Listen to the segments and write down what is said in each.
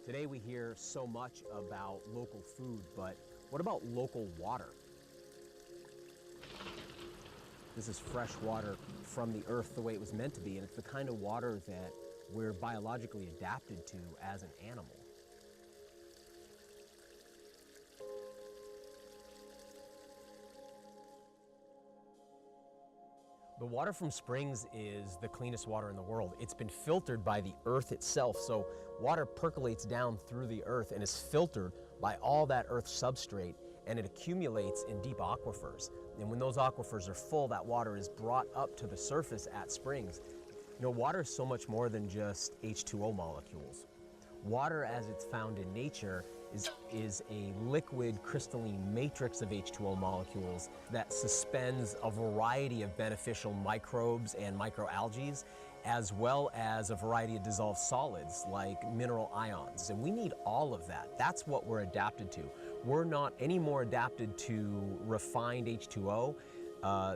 Today we hear so much about local food, but what about local water? This is fresh water from the earth the way it was meant to be, and it's the kind of water that we're biologically adapted to as an animal. The water from springs is the cleanest water in the world. It's been filtered by the earth itself, so water percolates down through the earth and is filtered by all that earth substrate, and it accumulates in deep aquifers. And when those aquifers are full, that water is brought up to the surface at springs. You know, water is so much more than just H2O molecules. Water, as it's found in nature, is a liquid crystalline matrix of H2O molecules that suspends a variety of beneficial microbes and microalgae, as well as a variety of dissolved solids like mineral ions. And we need all of that. That's what we're adapted to. We're not any more adapted to refined H2O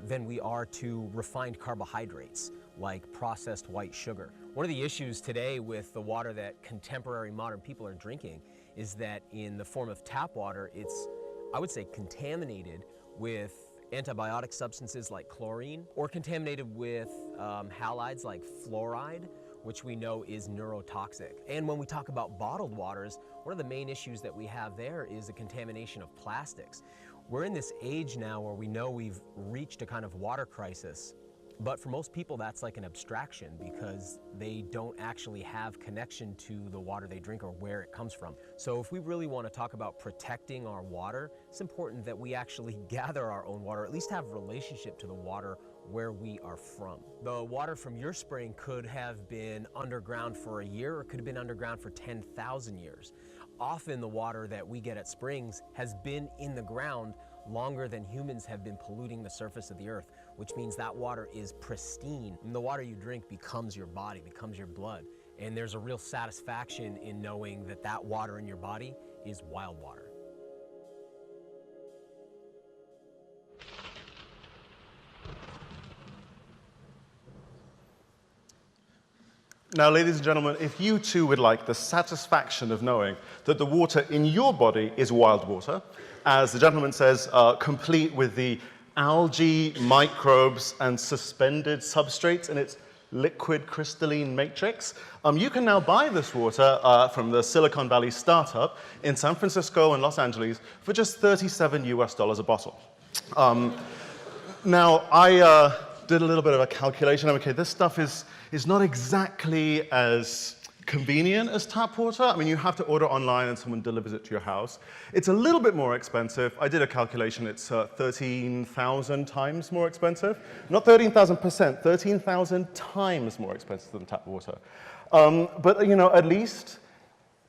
than we are to refined carbohydrates like processed white sugar. One of the issues today with the water that contemporary modern people are drinking is that in the form of tap water, it's, I would say, contaminated with antibiotic substances like chlorine, or contaminated with halides like fluoride, which we know is neurotoxic. And when we talk about bottled waters, one of the main issues that we have there is the contamination of plastics. We're in this age now where we know we've reached a kind of water crisis. But for most people, that's like an abstraction because they don't actually have connection to the water they drink or where it comes from. So if we really want to talk about protecting our water, it's important that we actually gather our own water, at least have a relationship to the water where we are from. The water from your spring could have been underground for a year or could have been underground for 10,000 years. Often the water that we get at springs has been in the ground longer than humans have been polluting the surface of the earth, which means that water is pristine. And the water you drink becomes your body, becomes your blood. And there's a real satisfaction in knowing that that water in your body is wild water. Now, ladies and gentlemen, if you too would like the satisfaction of knowing that the water in your body is wild water, as the gentleman says, complete with the algae, microbes, and suspended substrates in its liquid crystalline matrix, you can now buy this water from the Silicon Valley startup in San Francisco and Los Angeles for just $37 US a bottle. Now, I did a little bit of a calculation. Okay, this stuff is not exactly as convenient as tap water. I mean, you have to order online and someone delivers it to your house. It's a little bit more expensive. I did a calculation. It's 13,000 times more expensive. Not 13,000%, 13,000 times more expensive than tap water. But, you know, at least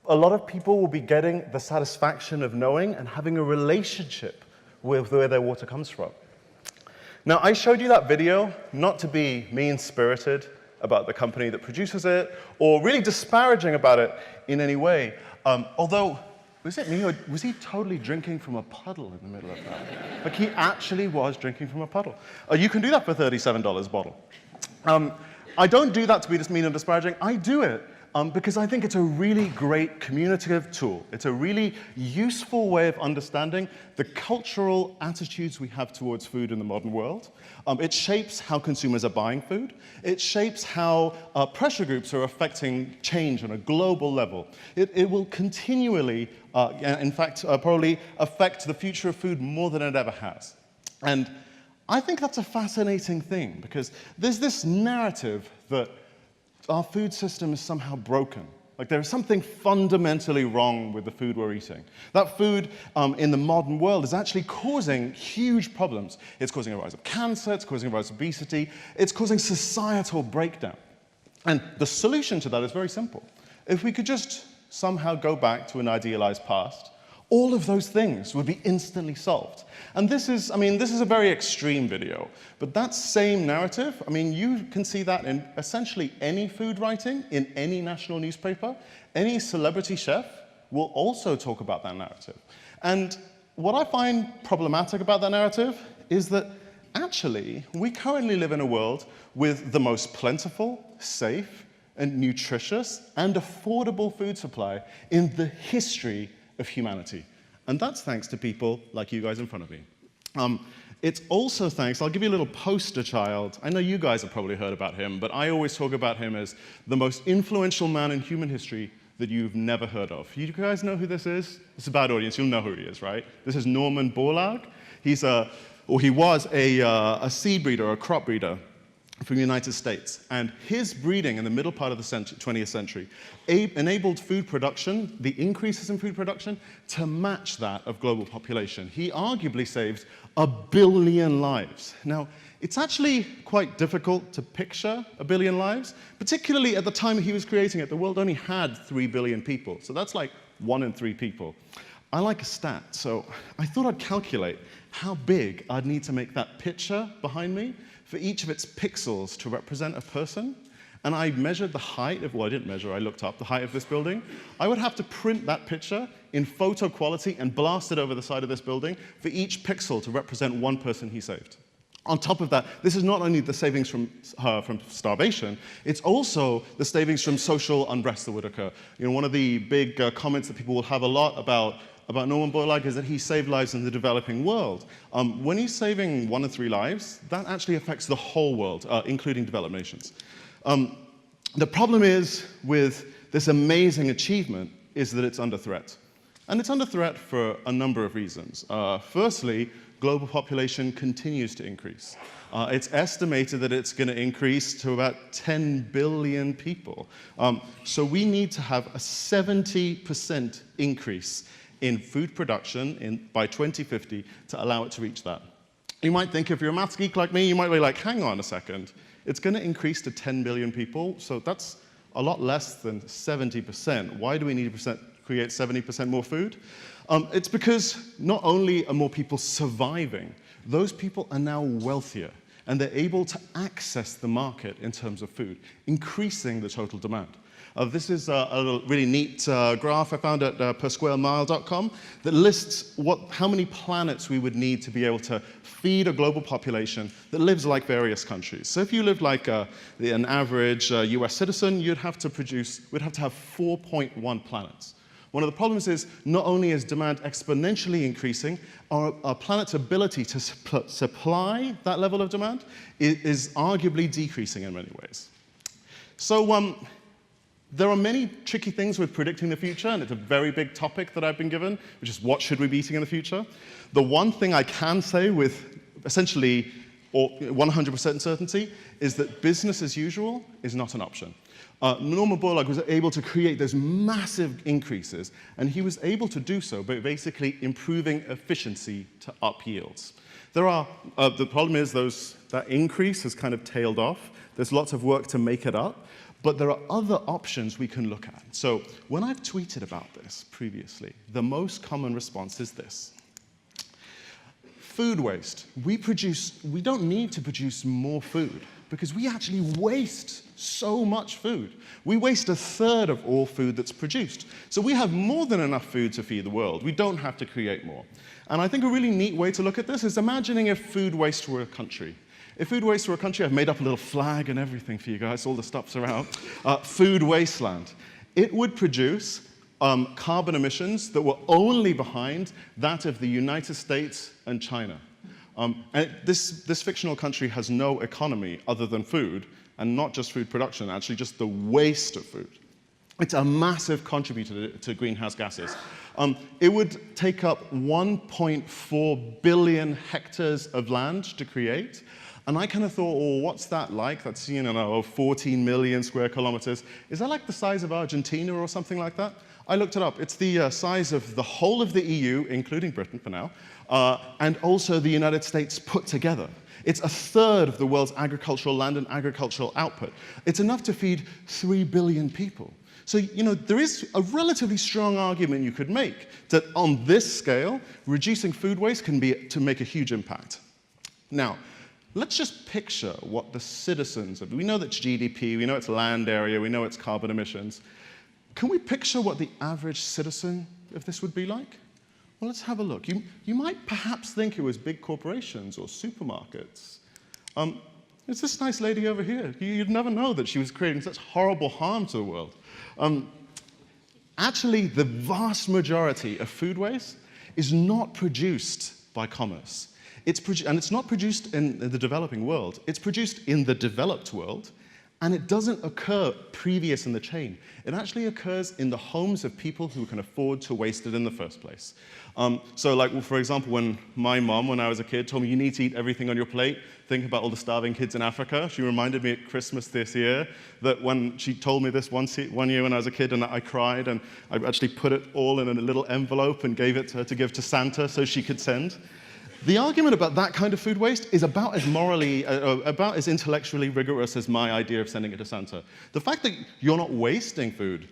a lot of people will be getting the satisfaction of knowing and having a relationship with where their water comes from. Now, I showed you that video not to be mean-spirited about the company that produces it, or really disparaging about it in any way. Although, was it me, or was he totally drinking from a puddle in the middle of that? Like, he actually was drinking from a puddle. You can do that for $37 a bottle. I don't do that to be just mean and disparaging. I do it because I think it's a really great communicative tool. It's a really useful way of understanding the cultural attitudes we have towards food in the modern world. It shapes how consumers are buying food. It shapes how pressure groups are affecting change on a global level. It will continually, in fact, probably affect the future of food more than it ever has. And I think that's a fascinating thing because there's this narrative that our food system is somehow broken. Like there is something fundamentally wrong with the food we're eating. That food in the modern world is actually causing huge problems. It's causing a rise of cancer, it's causing a rise of obesity, it's causing societal breakdown. And the solution to that is very simple. If we could just somehow go back to an idealized past, all of those things would be instantly solved. And this is a very extreme video, but that same narrative, I mean, you can see that in essentially any food writing, in any national newspaper. Any celebrity chef will also talk about that narrative. And what I find problematic about that narrative is that actually, we currently live in a world with the most plentiful, safe, and nutritious and affordable food supply in the history of humanity. And that's thanks to people like you guys in front of me. It's also thanks, I'll give you a little poster child. I know you guys have probably heard about him, but I always talk about him as the most influential man in human history that you've never heard of. You guys know who this is? It's a bad audience, you'll know who he is, right? This is Norman Borlaug. He was a seed breeder, or a crop breeder from the United States. And his breeding in the middle part of the 20th century enabled food production, the increases in food production, to match that of global population. He arguably saved 1 billion lives. Now, it's actually quite difficult to picture 1 billion lives, particularly at the time he was creating it. The world only had 3 billion people, so that's like 1 in 3 people. I like a stat, so I thought I'd calculate how big I'd need to make that picture behind me for each of its pixels to represent a person. And I measured the height of, well, I didn't measure, I looked up the height of this building. I would have to print that picture in photo quality and blast it over the side of this building for each pixel to represent one person he saved. On top of that, this is not only the savings from starvation, it's also the savings from social unrest that would occur. You know, one of the big comments that people will have a lot about Norman Borlaug is that he saved lives in the developing world. When he's saving 1 in 3 lives, that actually affects the whole world, including developed nations. The problem is with this amazing achievement is that it's under threat. And it's under threat for a number of reasons. Firstly, global population continues to increase. It's estimated that it's going to increase to about 10 billion people. So we need to have a 70% increase in food production by 2050 to allow it to reach that. You might think, if you're a maths geek like me, you might be like, hang on a second. It's going to increase to 10 billion people, so that's a lot less than 70%. Why do we need to create 70% more food? It's because not only are more people surviving, those people are now wealthier, and they're able to access the market in terms of food, increasing the total demand. This is a really neat graph I found at persquaremile.com that lists how many planets we would need to be able to feed a global population that lives like various countries. So if you live like an average US citizen, we'd have to have 4.1 planets. One of the problems is not only is demand exponentially increasing, our planet's ability to supply that level of demand is arguably decreasing in many ways. So there are many tricky things with predicting the future, and it's a very big topic that I've been given, which is what should we be eating in the future. The one thing I can say with essentially 100% certainty is that business as usual is not an option. Norman Borlaug was able to create those massive increases, and he was able to do so by basically improving efficiency to up yields. The problem is that increase has kind of tailed off. There's lots of work to make it up. But there are other options we can look at. So when I've tweeted about this previously, the most common response is this. Food waste. We don't need to produce more food because we actually waste so much food. We waste 1/3 of all food that's produced. So we have more than enough food to feed the world. We don't have to create more. And I think a really neat way to look at this is imagining if food waste were a country. If food waste were a country, I've made up a little flag and everything for you guys, all the stuff's around. Food wasteland. It would produce carbon emissions that were only behind that of the United States and China. And this fictional country has no economy other than food, and not just food production, actually just the waste of food. It's a massive contributor to greenhouse gases. It would take up 1.4 billion hectares of land to create. And I kind of thought, well, what's that like? That's, 14 million square kilometers. Is that like the size of Argentina or something like that? I looked it up. It's the size of the whole of the EU, including Britain for now, and also the United States put together. It's 1/3 of the world's agricultural land and agricultural output. It's enough to feed 3 billion people. So, there is a relatively strong argument you could make that on this scale, reducing food waste can be to make a huge impact. Now, let's just picture what the citizens of, we know that's GDP, we know it's land area, we know it's carbon emissions. Can we picture what the average citizen of this would be like? Well, let's have a look. You might perhaps think it was big corporations or supermarkets. It's this nice lady over here. You'd never know that she was creating such horrible harm to the world. Actually, the vast majority of food waste is not produced by commerce. And it's not produced in the developing world. It's produced in the developed world, and it doesn't occur previous in the chain. It actually occurs in the homes of people who can afford to waste it in the first place. So like, for example, when my mom, when I was a kid, told me, you need to eat everything on your plate, think about all the starving kids in Africa. She reminded me at Christmas this year that when she told me this one year when I was a kid, and I cried, and I actually put it all in a little envelope and gave it to her to give to Santa so she could send. The argument about that kind of food waste is about as morally, about as intellectually rigorous as my idea of sending it to Santa. The fact that you're not wasting food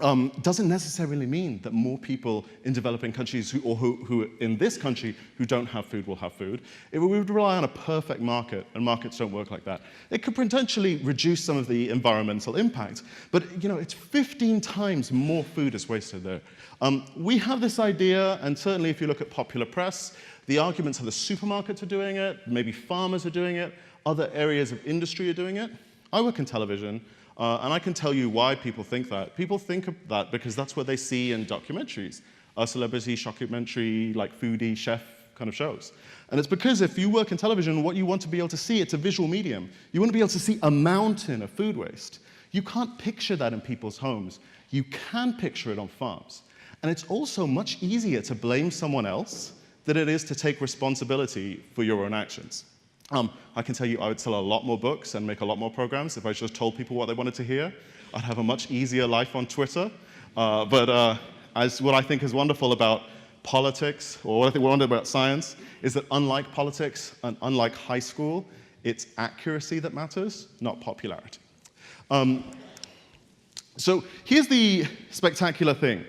doesn't necessarily mean that more people in developing countries who in this country who don't have food will have food. We would rely on a perfect market, and markets don't work like that. It could potentially reduce some of the environmental impact, but it's 15 times more food is wasted there. We have this idea, and certainly if you look at popular press, the arguments are the supermarkets are doing it, maybe farmers are doing it, other areas of industry are doing it. I work in television, and I can tell you why people think that. People think of that because that's what they see in documentaries, celebrity, documentary, like foodie, chef kind of shows. And it's because if you work in television, what you want to be able to see, it's a visual medium. You want to be able to see a mountain of food waste. You can't picture that in people's homes. You can picture it on farms. And it's also much easier to blame someone else than it is to take responsibility for your own actions. I can tell you I would sell a lot more books and make a lot more programs if I just told people what they wanted to hear. I'd have a much easier life on Twitter. As what I think is wonderful about politics, or what I think wonderful about science, is that unlike politics and unlike high school, it's accuracy that matters, not popularity. So here's the spectacular thing.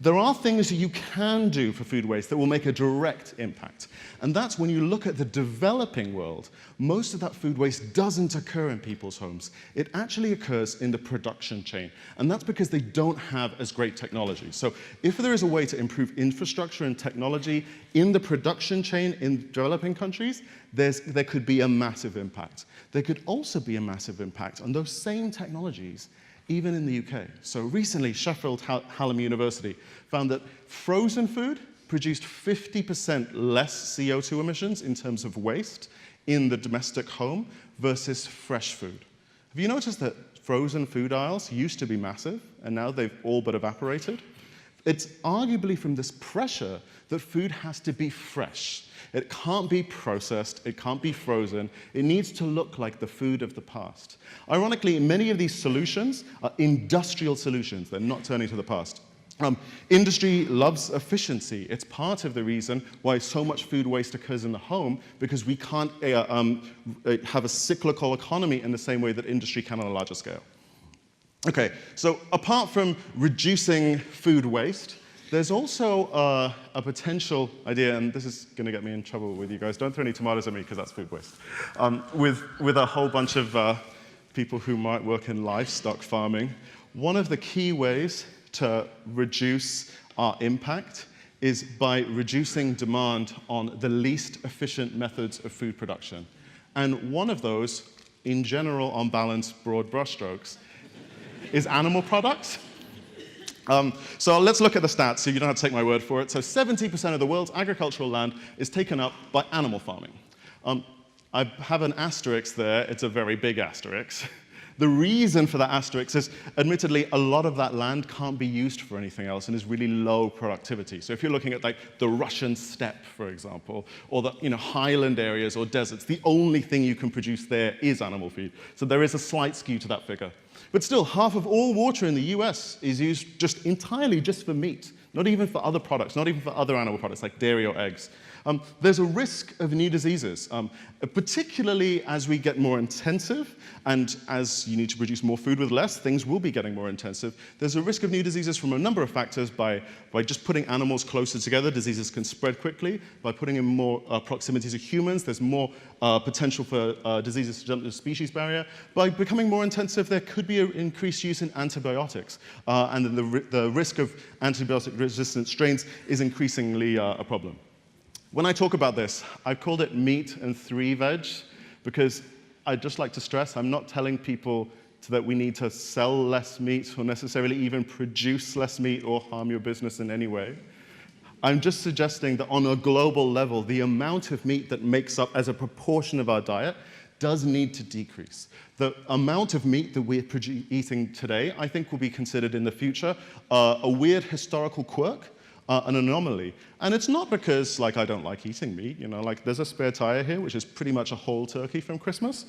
There are things you can do for food waste that will make a direct impact. And that's when you look at the developing world, most of that food waste doesn't occur in people's homes. It actually occurs in the production chain. And that's because they don't have as great technology. So if there is a way to improve infrastructure and technology in the production chain in developing countries, there could be a massive impact. There could also be a massive impact on those same technologies even in the UK. So recently, Sheffield Hallam University found that frozen food produced 50% less CO2 emissions in terms of waste in the domestic home versus fresh food. Have you noticed that frozen food aisles used to be massive, and now they've all but evaporated? It's arguably from this pressure that food has to be fresh. It can't be processed, it can't be frozen, it needs to look like the food of the past. Ironically, many of these solutions are industrial solutions, they're not turning to the past. Industry loves efficiency. It's part of the reason why so much food waste occurs in the home, because we can't have a cyclical economy in the same way that industry can on a larger scale. Okay, so apart from reducing food waste, there's also a potential idea, and this is going to get me in trouble with you guys. Don't throw any tomatoes at me, because that's food waste. With a whole bunch of people who might work in livestock farming, one of the key ways to reduce our impact is by reducing demand on the least efficient methods of food production. And one of those, in general, on balance, broad brushstrokes, is animal products. So let's look at the stats, so you don't have to take my word for it. So 70% of the world's agricultural land is taken up by animal farming. I have an asterisk there. It's a very big asterisk. The reason for that asterisk is, admittedly, a lot of that land can't be used for anything else and is really low productivity. So if you're looking at like the Russian steppe, for example, or the highland areas or deserts, the only thing you can produce there is animal feed. So there is a slight skew to that figure. But still, half of all water in the US is used entirely just for meat, not even for other products, not even for other animal products like dairy or eggs. There's a risk of new diseases, particularly as we get more intensive, and as you need to produce more food with less, things will be getting more intensive. There's a risk of new diseases from a number of factors. By just putting animals closer together, diseases can spread quickly. By putting in more proximity to humans, there's more potential for diseases to jump the species barrier. By becoming more intensive, there could be an increased use in antibiotics, and the risk of antibiotic-resistant strains is increasingly a problem. When I talk about this, I've called it meat and 3 veg, because I'd just like to stress, I'm not telling people that we need to sell less meat or necessarily even produce less meat or harm your business in any way. I'm just suggesting that on a global level, the amount of meat that makes up as a proportion of our diet does need to decrease. The amount of meat that we're eating today, I think, will be considered in the future a weird historical quirk, an anomaly. And it's not because, like, I don't like eating meat. You know, like, there's a spare tire here, which is pretty much a whole turkey from Christmas.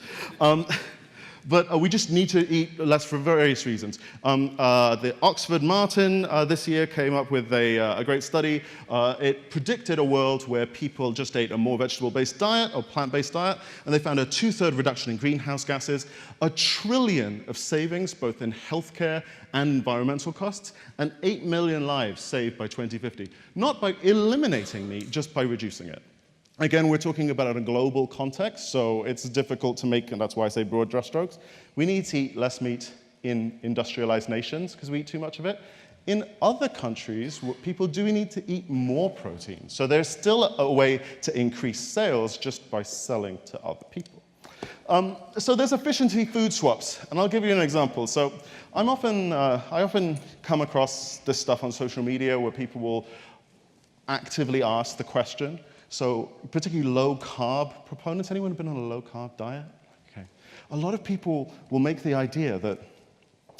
But we just need to eat less for various reasons. The Oxford Martin this year came up with a great study. It predicted a world where people just ate a more vegetable-based diet or plant-based diet, and they found a 2/3 reduction in greenhouse gases, $1 trillion of savings both in healthcare and environmental costs, and 8 million lives saved by 2050. Not by eliminating meat, just by reducing it. Again, we're talking about a global context, so it's difficult to make, and that's why I say broad brushstrokes. We need to eat less meat in industrialized nations because we eat too much of it. In other countries, people do need to eat more protein. So there's still a way to increase sales just by selling to other people. So there's efficiency food swaps, and I'll give you an example. So I often come across this stuff on social media where people will actively ask the question. So particularly low-carb proponents. Anyone been on a low-carb diet? Okay. A lot of people will make the idea that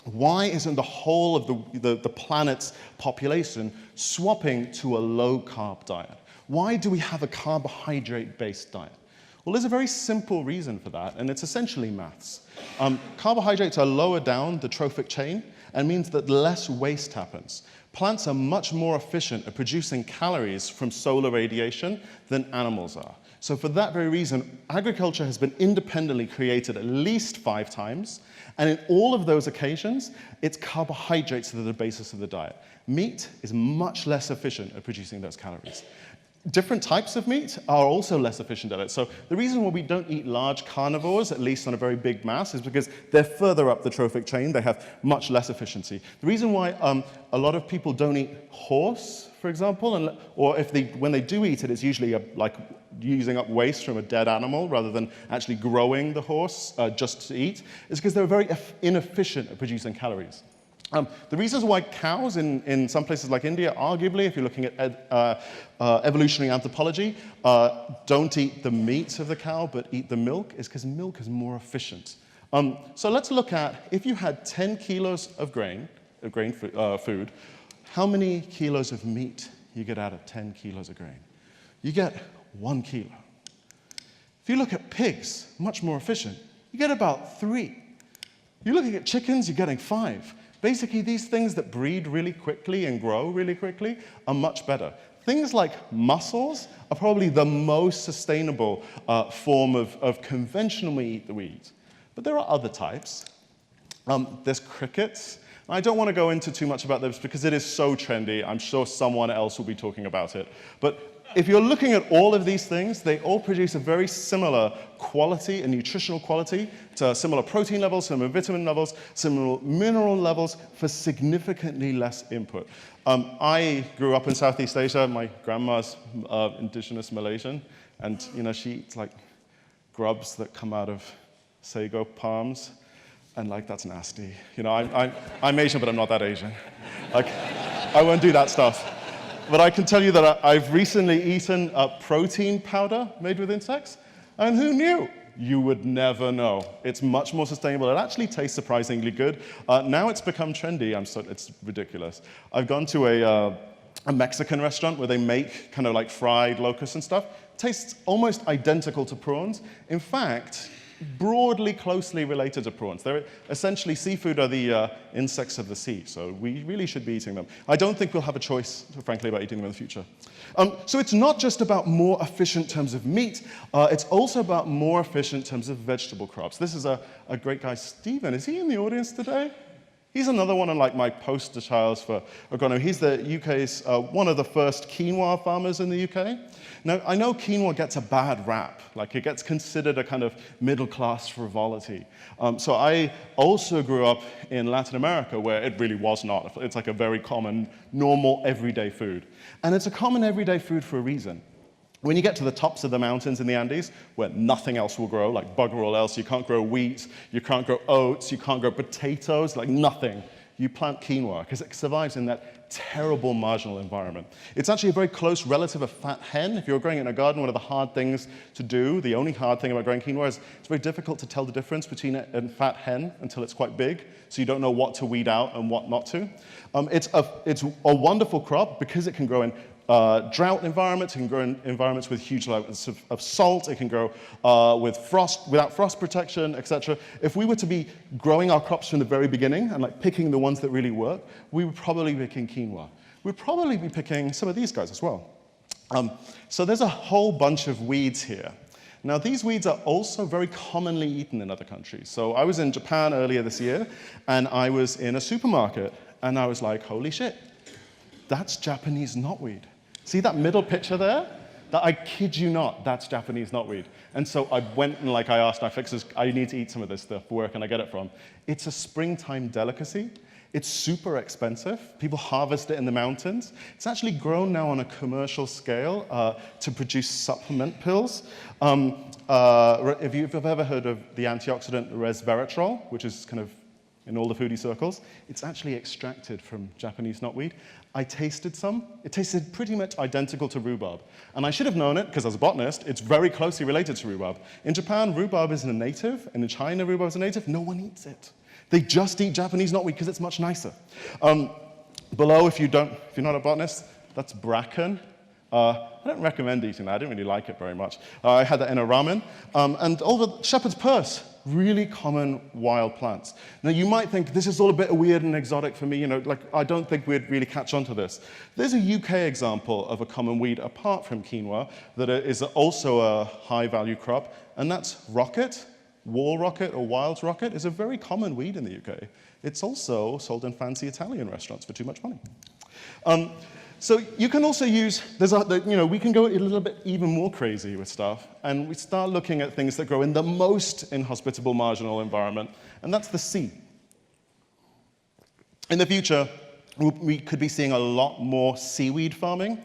why isn't the whole of the planet's population swapping to a low-carb diet? Why do we have a carbohydrate-based diet? Well, there's a very simple reason for that, and it's essentially maths. Carbohydrates are lower down the trophic chain, and means that less waste happens. Plants are much more efficient at producing calories from solar radiation than animals are. So for that very reason, agriculture has been independently created at least 5 times, and in all of those occasions, it's carbohydrates that are the basis of the diet. Meat is much less efficient at producing those calories. Different types of meat are also less efficient at it. So the reason why we don't eat large carnivores, at least on a very big mass, is because they're further up the trophic chain. They have much less efficiency. The reason why a lot of people don't eat horse, for example, or when they do eat it, it's usually like using up waste from a dead animal rather than actually growing the horse just to eat, is because they're very inefficient at producing calories. The reasons why cows in some places like India, arguably, if you're looking at evolutionary anthropology, don't eat the meat of the cow but eat the milk is because milk is more efficient. So let's look at, if you had 10 kilos of food, how many kilos of meat you get out of 10 kilos of grain? You get 1 kilo. If you look at pigs, much more efficient, you get about 3. You're looking at chickens, you're getting 5. Basically, these things that breed really quickly and grow really quickly are much better. Things like mussels are probably the most sustainable form of conventional meat that we eat. But there are other types. There's crickets. I don't want to go into too much about this because it is so trendy. I'm sure someone else will be talking about it. But if you're looking at all of these things, they all produce a very similar quality and nutritional quality, to similar protein levels, similar vitamin levels, similar mineral levels for significantly less input. I grew up in Southeast Asia. My grandma's indigenous Malaysian, and she eats like grubs that come out of sago palms, and like that's nasty. I'm Asian, but I'm not that Asian. Like, I won't do that stuff. But I can tell you that I've recently eaten a protein powder made with insects, and who knew? You would never know. It's much more sustainable. It actually tastes surprisingly good. Now it's become trendy. It's ridiculous. I've gone to a Mexican restaurant where they make kind of like fried locusts and stuff. It tastes almost identical to prawns. In fact, broadly closely related to prawns. They're essentially, seafood are the insects of the sea, so we really should be eating them. I don't think we'll have a choice, frankly, about eating them in the future. So it's not just about more efficient in terms of meat, it's also about more efficient in terms of vegetable crops. This is a great guy, Stephen. Is he in the audience today? He's another one of my poster childs for agronomy. He's the UK's, one of the first quinoa farmers in the UK. Now, I know quinoa gets a bad rap. Like, it gets considered a kind of middle-class frivolity. So I also grew up in Latin America, where it really was not. It's like a very common, normal, everyday food. And it's a common, everyday food for a reason. When you get to the tops of the mountains in the Andes, where nothing else will grow, like bugger all else, you can't grow wheat, you can't grow oats, you can't grow potatoes, like nothing. You plant quinoa, because it survives in that terrible marginal environment. It's actually a very close relative of fat hen. If you're growing it in a garden, one of the hard things to do, the only hard thing about growing quinoa is it's very difficult to tell the difference between it and fat hen until it's quite big, so you don't know what to weed out and what not to. It's a wonderful crop because it can grow in drought environments, it can grow in environments with huge levels of salt, it can grow without frost protection, etc. If we were to be growing our crops from the very beginning and like picking the ones that really work, we would probably be picking quinoa. We'd probably be picking some of these guys as well. So there's a whole bunch of weeds here. Now, these weeds are also very commonly eaten in other countries. So I was in Japan earlier this year, and I was in a supermarket, and I was like, holy shit, that's Japanese knotweed. See that middle picture there? That, I kid you not, that's Japanese knotweed. And so I went and I asked my fixers, I need to eat some of this stuff. Where can I get it from? It's a springtime delicacy. It's super expensive. People harvest it in the mountains. It's actually grown now on a commercial scale to produce supplement pills. If you've ever heard of the antioxidant resveratrol, which is kind of in all the foodie circles, it's actually extracted from Japanese knotweed. I tasted some. It tasted pretty much identical to rhubarb. And I should have known it, because as a botanist, it's very closely related to rhubarb. In Japan, rhubarb is a native, and in China, rhubarb is a native. No one eats it. They just eat Japanese knotweed because it's much nicer. Below, if you're not a botanist, that's bracken. I don't recommend eating that. I didn't really like it very much. I had that in a ramen. And all the shepherd's purse, really common wild plants. Now, you might think this is all a bit weird and exotic for me. I don't think we'd really catch on to this. There's a UK example of a common weed apart from quinoa that is also a high-value crop, and that's rocket. Wall rocket or wild rocket is a very common weed in the UK. It's also sold in fancy Italian restaurants for too much money. So you can also use, we can go a little bit even more crazy with stuff, and we start looking at things that grow in the most inhospitable marginal environment, and that's the sea. In the future, we could be seeing a lot more seaweed farming.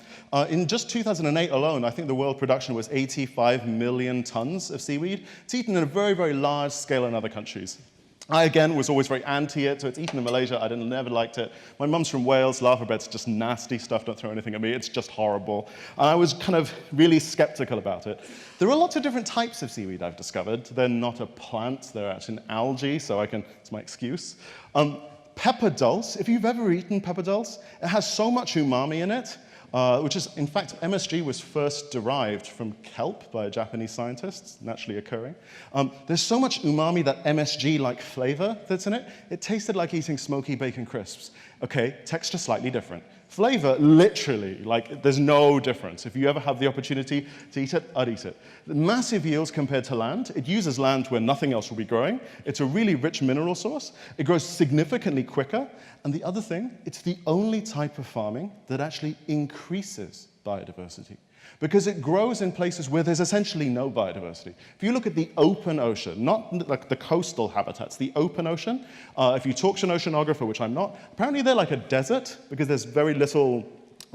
In just 2008 alone, I think the world production was 85 million tons of seaweed. It's eaten in a very, very large scale in other countries. I, again, was always very anti it, so it's eaten in Malaysia. I never liked it. My mum's from Wales. Lava bread's just nasty stuff. Don't throw anything at me. It's just horrible. And I was kind of really skeptical about it. There are lots of different types of seaweed I've discovered. They're not a plant. They're actually an algae, so it's my excuse. Pepper dulse. If you've ever eaten pepper dulse, it has so much umami in it, which is, in fact, MSG was first derived from kelp by a Japanese scientist, naturally occurring. There's so much umami, that MSG-like flavor that's in it. It tasted like eating smoky bacon crisps. Okay, texture slightly different. Flavor, literally, there's no difference. If you ever have the opportunity to eat it, I'd eat it. Massive yields compared to land. It uses land where nothing else will be growing. It's a really rich mineral source. It grows significantly quicker. And the other thing, it's the only type of farming that actually increases biodiversity, because it grows in places where there's essentially no biodiversity. If you look at the open ocean, not like the coastal habitats, the open ocean, if you talk to an oceanographer, which I'm not, apparently they're like a desert because there's very little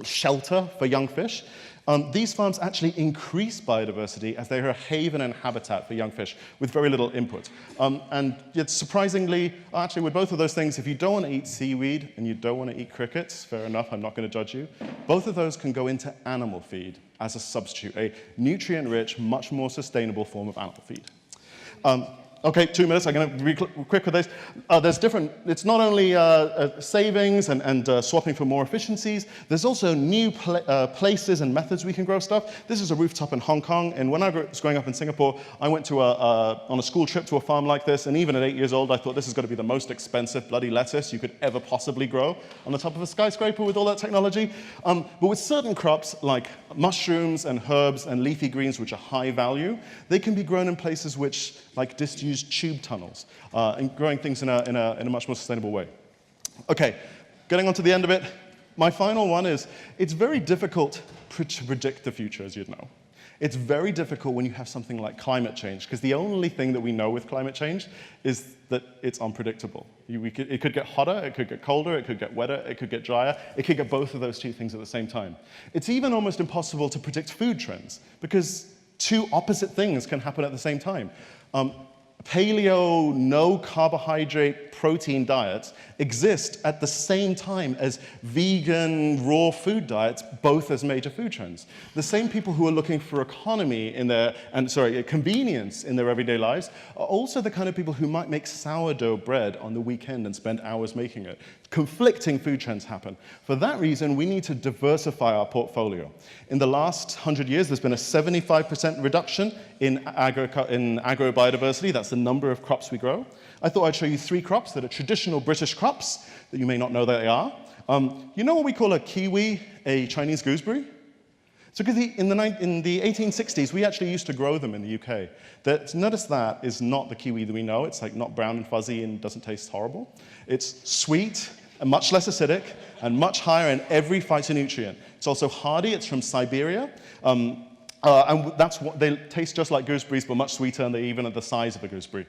shelter for young fish. These farms actually increase biodiversity as they are a haven and habitat for young fish with very little input. And yet surprisingly, actually with both of those things, if you don't want to eat seaweed and you don't want to eat crickets, fair enough, I'm not going to judge you, both of those can go into animal feed as a substitute, a nutrient-rich, much more sustainable form of animal feed. Okay, 2 minutes, I'm going to be quick with this. There's different, it's not only savings and swapping for more efficiencies, there's also new places and methods we can grow stuff. This is a rooftop in Hong Kong, and when I was growing up in Singapore, I went to on a school trip to a farm like this, and even at 8 years old, I thought this is going to be the most expensive bloody lettuce you could ever possibly grow on the top of a skyscraper with all that technology. But with certain crops, like mushrooms and herbs and leafy greens, which are high value, they can be grown in places which, like disused tube tunnels, and growing things in a much more sustainable way. Okay, getting on to the end of it, my final one is, it's very difficult to predict the future, as you'd know. It's very difficult when you have something like climate change, because the only thing that we know with climate change is that it's unpredictable. It could get hotter, it could get colder, it could get wetter, it could get drier, it could get both of those two things at the same time. It's even almost impossible to predict food trends, because two opposite things can happen at the same time. Paleo, no carbohydrate, protein diets exist at the same time as vegan, raw food diets, both as major food trends. The same people who are looking for economy in their, convenience in their everyday lives are also the kind of people who might make sourdough bread on the weekend and spend hours making it. Conflicting food trends happen. For that reason, we need to diversify our portfolio. In the last 100 years, there's been a 75% reduction in agrobiodiversity. That's the number of crops we grow. I thought I'd show you 3 crops that are traditional British crops that you may not know that they are. You know what we call a kiwi, a Chinese gooseberry? So in the 1860s, we actually used to grow them in the UK. Notice that is not the kiwi that we know. It's like not brown and fuzzy and doesn't taste horrible. It's sweet and much less acidic and much higher in every phytonutrient. It's also hardy. It's from Siberia. And they taste just like gooseberries, but much sweeter, and they're even at the size of a gooseberry.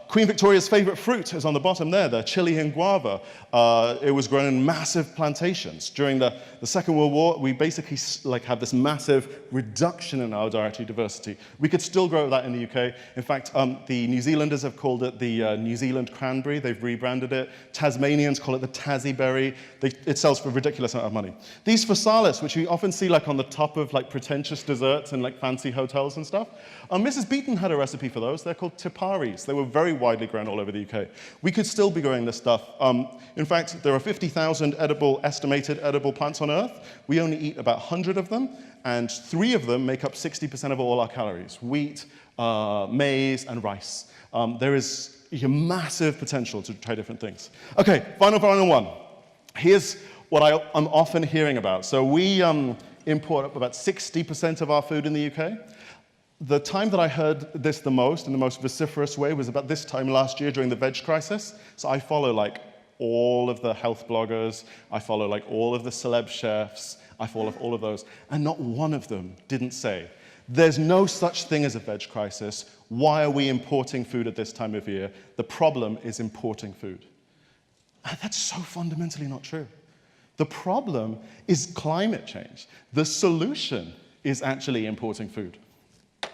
Queen Victoria's favorite fruit is on the bottom there, the Chilean guava. It was grown in massive plantations. During the Second World War, we basically have this massive reduction in our dietary diversity. We could still grow that in the UK. In fact, the New Zealanders have called it the New Zealand cranberry. They've rebranded it. Tasmanians call it the Tassie berry. It sells for a ridiculous amount of money. These physalis, which we often see on the top of pretentious desserts in fancy hotels and stuff. Mrs. Beaton had a recipe for those. They're called tiparis. They were very widely grown all over the UK. We could still be growing this stuff. In fact, there are 50,000 estimated edible plants on Earth. We only eat about 100 of them, and 3 of them make up 60% of all our calories: wheat, maize, and rice. There is a massive potential to try different things. Okay, final one. Here's what I'm often hearing about. So we import up about 60% of our food in the UK. The time that I heard this the most, in the most vociferous way, was about this time last year during the veg crisis. So I follow all of the health bloggers, I follow all of the celeb chefs, I follow all of those, and not one of them didn't say, there's no such thing as a veg crisis. Why are we importing food at this time of year? The problem is importing food. And that's so fundamentally not true. The problem is climate change. The solution is actually importing food.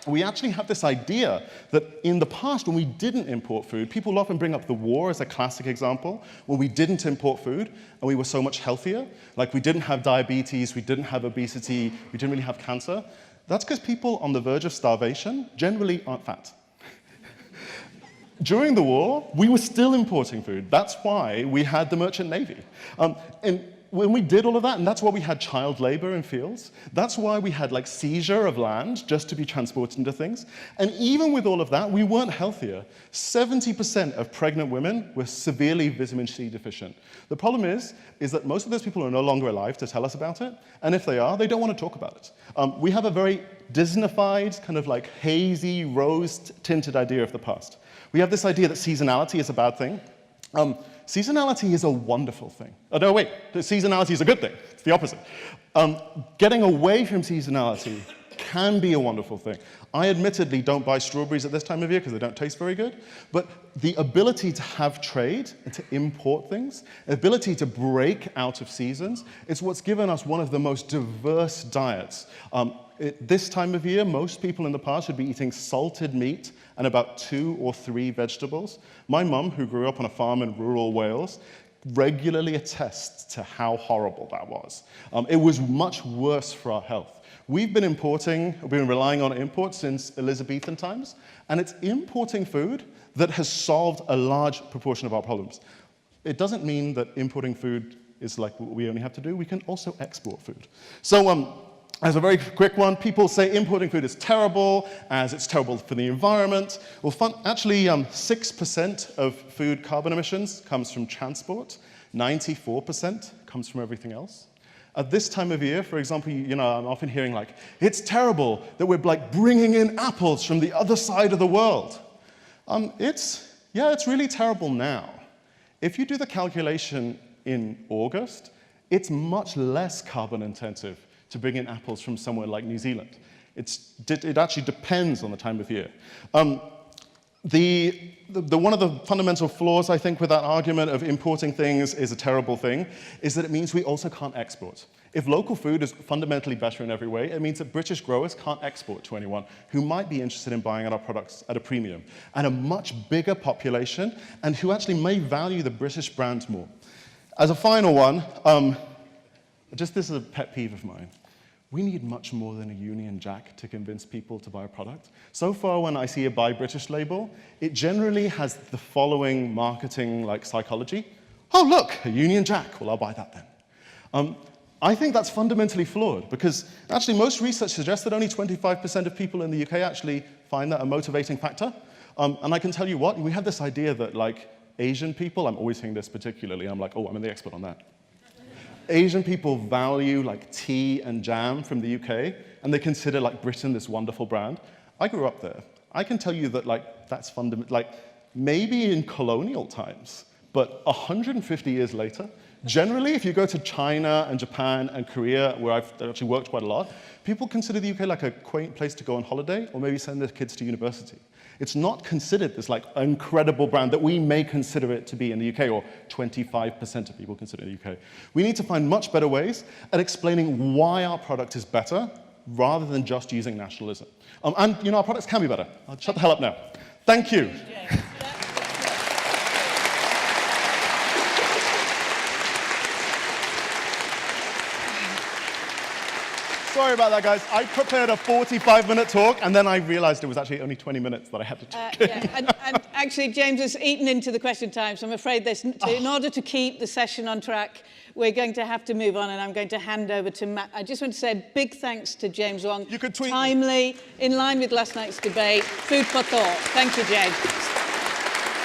We actually have this idea that in the past, when we didn't import food, people often bring up the war as a classic example, when we didn't import food and we were so much healthier. We didn't have diabetes, we didn't have obesity, we didn't really have cancer. That's because people on the verge of starvation generally aren't fat. During the war, we were still importing food. That's why we had the Merchant Navy. And when we did all of that, and that's why we had child labor in fields, that's why we had seizure of land just to be transported into things. And even with all of that, we weren't healthier. 70% of pregnant women were severely vitamin C deficient. The problem is that most of those people are no longer alive to tell us about it, and if they are, they don't want to talk about it. We have a very Disneyfied, hazy, rose-tinted idea of the past. We have this idea that seasonality is a bad thing. Seasonality is a wonderful thing. Oh, no, wait. Seasonality is a good thing. It's the opposite. Getting away from seasonality can be a wonderful thing. I admittedly don't buy strawberries at this time of year because they don't taste very good. But the ability to have trade and to import things, the ability to break out of seasons, is what's given us one of the most diverse diets. This time of year, most people in the past would be eating salted meat and about 2 or 3 vegetables. My mum, who grew up on a farm in rural Wales, regularly attests to how horrible that was. It was much worse for our health. We've been relying on imports since Elizabethan times, and it's importing food that has solved a large proportion of our problems. It doesn't mean that importing food is what we only have to do. We can also export food. So, as a very quick one, people say importing food is terrible, as it's terrible for the environment. Well, actually, 6% of food carbon emissions comes from transport. 94% comes from everything else. At this time of year, for example, I'm often hearing it's terrible that we're bringing in apples from the other side of the world. It's really terrible now. If you do the calculation in August, it's much less carbon intensive to bring in apples from somewhere like New Zealand. It actually depends on the time of year. One of the fundamental flaws, I think, with that argument of importing things is a terrible thing, is that it means we also can't export. If local food is fundamentally better in every way, it means that British growers can't export to anyone who might be interested in buying our products at a premium, and a much bigger population, and who actually may value the British brand more. As a final one, this is a pet peeve of mine. We need much more than a Union Jack to convince people to buy a product. So far, when I see a Buy British label, it generally has the following marketing psychology. Oh, look, a Union Jack. Well, I'll buy that then. I think that's fundamentally flawed, because actually most research suggests that only 25% of people in the UK actually find that a motivating factor. And I can tell you what, we have this idea that Asian people, I'm always hearing this particularly, I'm like, oh, I'm the expert on that. Asian people value tea and jam from the UK, and they consider Britain this wonderful brand. I grew up there. I can tell you that that's fundamental. Maybe in colonial times, but 150 years later, generally, if you go to China and Japan and Korea, where I've actually worked quite a lot, people consider the UK a quaint place to go on holiday, or maybe send their kids to university. It's not considered this incredible brand that we may consider it to be in the UK, or 25% of people consider it in the UK. We need to find much better ways at explaining why our product is better, rather than just using nationalism. And our products can be better. I'll shut the hell up now. Thank you. Sorry about that, guys. I prepared a 45-minute talk, and then I realized it was actually only 20 minutes that I had to talk. And actually, James has eaten into the question time, so I'm afraid in order to keep the session on track, we're going to have to move on, and I'm going to hand over to Matt. I just want to say a big thanks to James Wong. You could tweet timely, in line with last night's debate, food for thought. Thank you, James.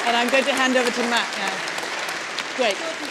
And I'm going to hand over to Matt now. Great.